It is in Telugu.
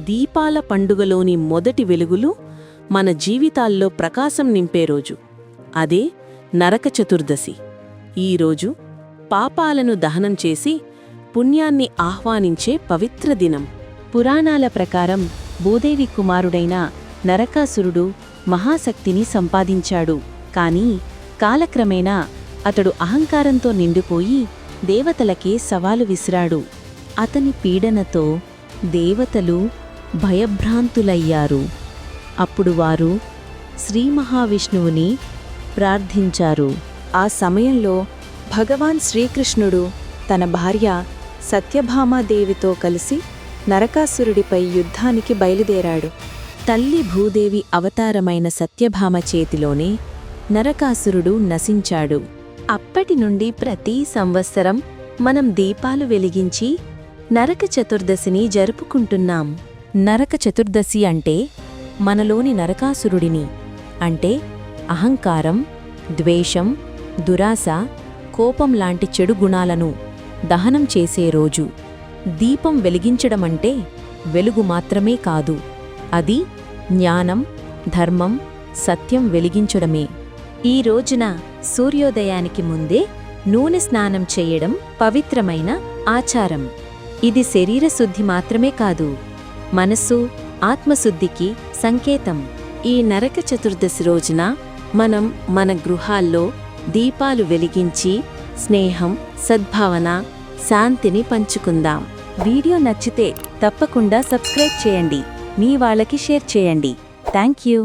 దీపాల పండుగలోని మొదటి వెలుగులు మన జీవితాల్లో ప్రకాశం నింపే రోజు. అదే నరక చతుర్దశి. ఈరోజు పాపాలను దహనం చేసి పుణ్యాన్ని ఆహ్వానించే పవిత్ర దినం. పురాణాల ప్రకారం భూదేవి కుమారుడైన నరకాసురుడు మహాశక్తిని సంపాదించాడు. కాని కాలక్రమేణా అతడు అహంకారంతో నిండిపోయి దేవతలకే సవాలు విసిరాడు. అతని పీడనతో దేవతలు భయభ్రాంతులయ్యారు. అప్పుడు వారు శ్రీ మహావిష్ణువుని ప్రార్థించారు. ఆ సమయంలో భగవాన్ శ్రీకృష్ణుడు తన భార్య సత్యభామాదేవితో కలిసి నరకాసురుడిపై యుద్ధానికి బయలుదేరాడు. తల్లి భూదేవి అవతారమైన సత్యభామ చేతిలోనే నరకాసురుడు నశించాడు. అప్పటి నుండి ప్రతి సంవత్సరం మనం దీపాలు వెలిగించి నరక చతుర్దశిని జరుపుకుంటున్నాం. నరక చతుర్దశి అంటే మనలోని నరకాసురుడిని, అంటే అహంకారం, ద్వేషం, దురాశ, కోపం లాంటి చెడు గుణాలను దహనం చేసే రోజు. దీపం వెలిగించడమంటే వెలుగు మాత్రమే కాదు, అది జ్ఞానం, ధర్మం, సత్యం వెలిగించడమే. ఈ రోజున సూర్యోదయానికి ముందే నూనె స్నానం చేయడం పవిత్రమైన ఆచారం. ఇది శరీర శుద్ధి మాత్రమే కాదు, మనస్సు, ఆత్మశుద్ధికి సంకేతం. ఈ నరక చతుర్దశి రోజున మనం మన గృహాల్లో దీపాలు వెలిగించి స్నేహం, సద్భావన, శాంతిని పంచుకుందాం. వీడియో నచ్చితే తప్పకుండా సబ్స్క్రైబ్ చేయండి, మీ వాళ్ళకి షేర్ చేయండి. Thank you.